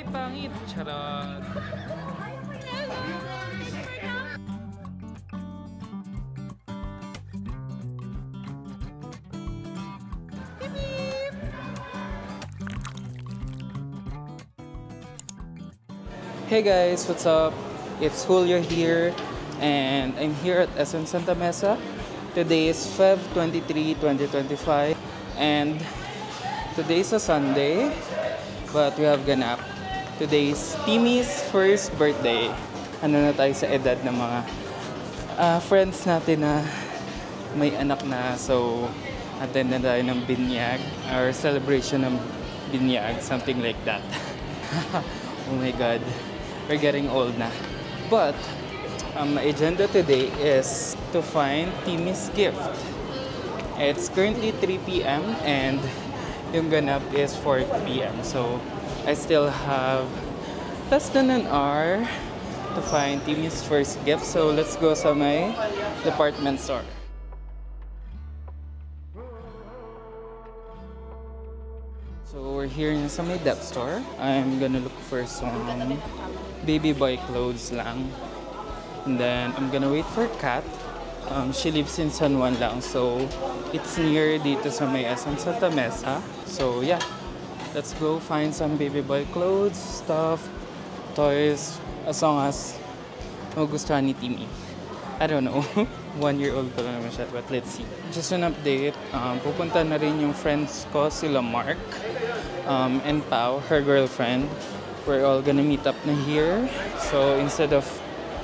pangit. Charot. Hey guys, what's up? It's Julio here, and I'm here at SM Santa Mesa. Today is Feb 23, 2025, and today's a Sunday, but we have ganap. Today's Timmy's first birthday. Ano na tayo sa edad ng mga friends natin na may anak na, so attend na tayo ng binyag or celebration ng binyag, something like that. Oh my god. We're getting old na. But, my agenda today is to find Timmy's gift. It's currently 3 p.m. and yung ganap is 4 p.m. So, I still have less than an hour to find Timmy's first gift. So, let's go sa my department store. So, we're here in sa may dep store. I'm gonna look for some baby boy clothes lang. And then, I'm gonna wait for Kat. She lives in San Juan lang. So, it's near dito sa may SM Santa Mesa. So, yeah. Let's go find some baby boy clothes, stuff, toys, as long as magustuhan ni Timmy. I don't know. 1-year-old pa lang naman siya. But let's see. Just an update. Pupunta na rin yung friends ko, sila Mark and Pao, her girlfriend. We're all gonna meet up na here. So, instead of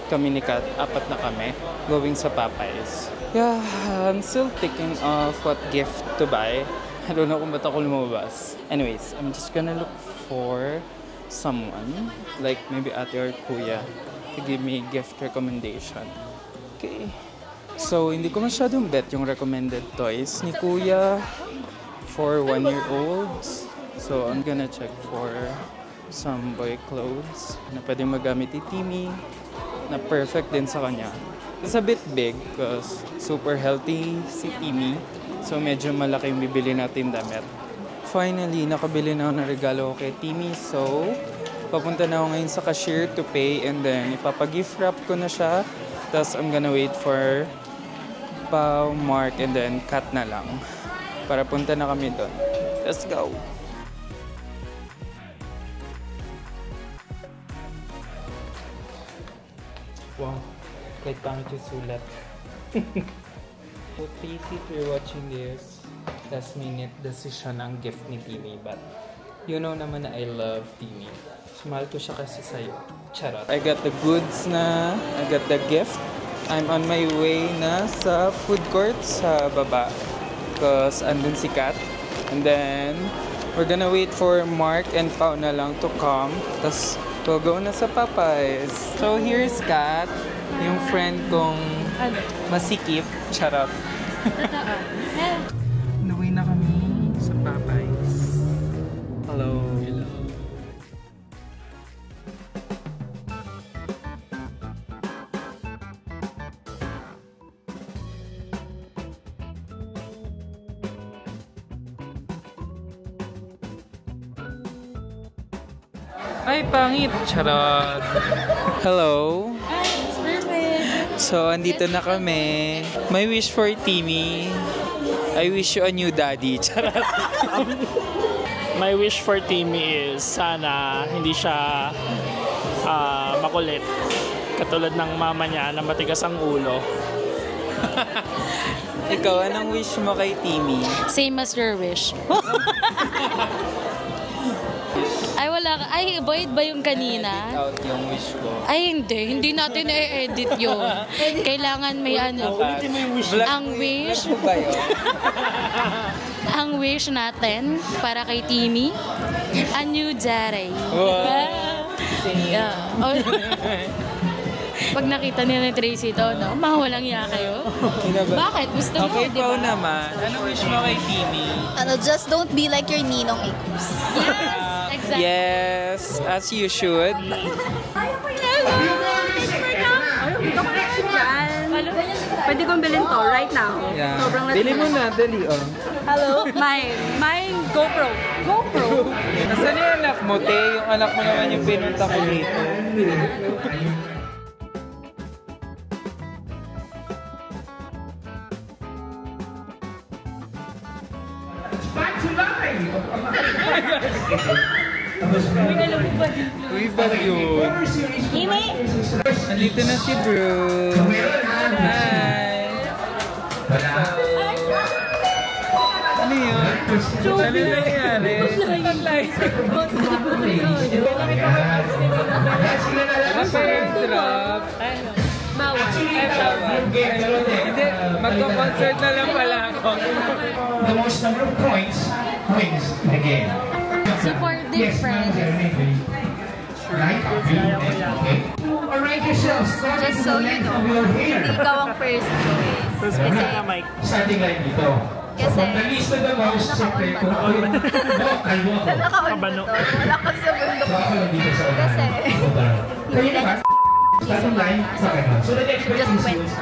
kami ni Kat, 4 na kami, going sa Popeyes. Yeah, I'm still thinking of what gift to buy. I don't know kung ba't ako lumabas. Anyways, I'm just gonna look for someone, like maybe ate or kuya, to give me gift recommendation. Okay. So, hindi ko masyadong bet yung recommended toys ni kuya for 1-year-olds. So, I'm gonna check for some boy clothes na pwedeng magamit ni Timmy na perfect din sa kanya. It's a bit big because super healthy si Timmy. So, medyo malaki yung bibili natin damit. Finally, nakabili na ako ng regalo ko kay Timmy. So, papunta na ako ngayon sa cashier to pay and then ipapag-gift wrap ko na siya. Tapos, I'm gonna wait for Pao, Mark, and then Kat na lang. Para punta na kami doon. Let's go! Wow, kahit pangit yung sulat. So please, if you're watching this, last minute decision ang gift ni Timmy. But you know naman na I love Timmy. Mahal ko siya kasi sa'yo. Charot. I got the goods na. I got the gift. I'm on my way na sa food court sa baba. Because andun si Kat. And then, we're gonna wait for Mark and Pao na lang to come. Tapos, we'll go na sa Popeyes. So, here's Kat. Yung friend kong masikip. Charot. Naway na kami sa Popeyes. Hello. Hello. Ay, pangit. Charot. Hello. Ay, it's perfect. So, andito na kami. My wish for Timmy. I wish you a new daddy. Charot. My wish for Timmy is sana hindi siya makulit. Katulad ng mama niya na matigas ang ulo. Ikaw, anong wish mo kay Timmy? Same as your wish. Ay, wala ka. Ay, void ba yung kanina? Edit out yung wish ko. Ay, hindi. Hindi natin i-edit yun. Kailangan may ano. Ulitin mo yung wish. Ang wish. Vlog mo ba yun? Ang wish natin para kay Timmy, a new daddy. Wow. Yeah. Oh. Pag nakita nila ni Tracy to, no? Mawalang iya kayo. Bakit? Gusto mo, Okay, di ba? Pao naman. Anong wish mo kay Timmy? Just don't be like your ninong Ikus. Yes, exactly. Yes, as you should. Pwede kong bilhin to right now. Yeah. Sobrang Bili mo na, dali oh. Hello? Mine GoPro. GoPro? Nasaan yung anak mo, te? Yung anak mo naman yung pinunta ko dito. Uy, ba yun? Imi! Nandito na si bro. Hi! Ano yun? Ano nangyari? Masaya drop. Bawal. Hindi, magko-concert na lang pala ako. The most number of points wins the game. Supportive friends. Right? Okay. Alright yourselves. Just so you know, hindi ikaw ang first choice. Tapos may na mic. Starting line dito. Kasi, The least of the most, siyempre, kung ako yung kalbo ako. Kabano. wala ka sa bundok. So ako lang dito sa unahan. Kasi, Kayo naman, starting line, sa kanan. So the next just question went. is,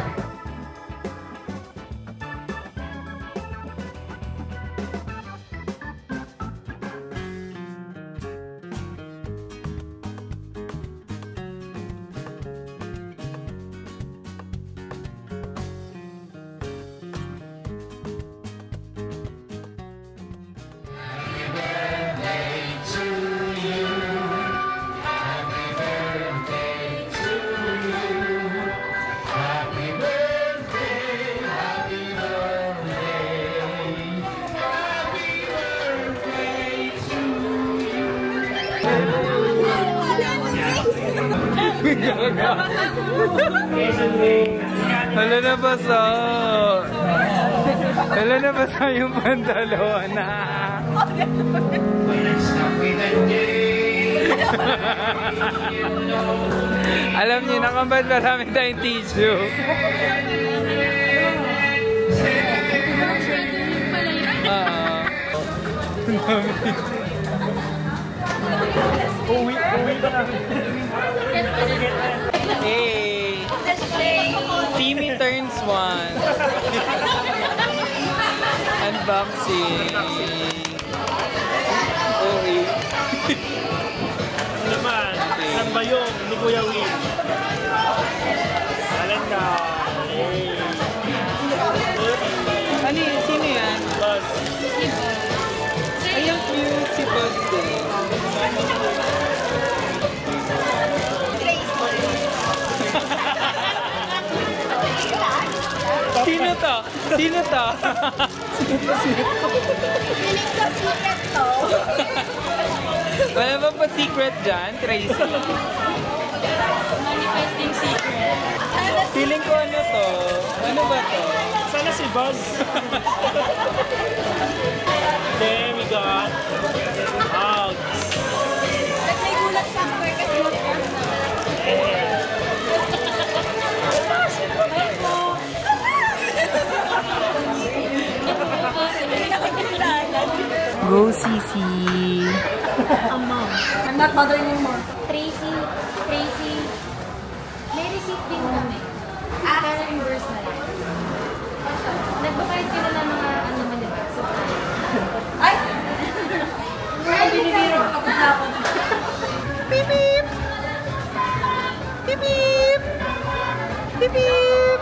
Hala na basa. Hala na basa yung pantalon. Alam niyo, nakambad marami tayong tissue. Uwi pa namin. Hey! Timmy turns one. Unboxing. Okay. Ano naman? Ang bayong ni Kuya Will. Alam na. Ano yun? Sino yan? Boss. Ay, ang cute si Buzz din. Sino to? Sino to? Feeling ko secret to. Wala ba pa secret dyan, Tracy? Manifesting secret. Feeling ko ano to? Ano ba to? Sana si Buzz. Then we got hugs. Nagnagulat sa ako kasi mag-first naman. Go, Sisi. I'm not bothering you more. Tracy, may receipt din kami. Pero reimburse na lang. Nagbabayad ka na ng mga ano naman yun. So, Ay! Ay, binibiro ka pa ako. Beep beep! Beep beep! Beep beep!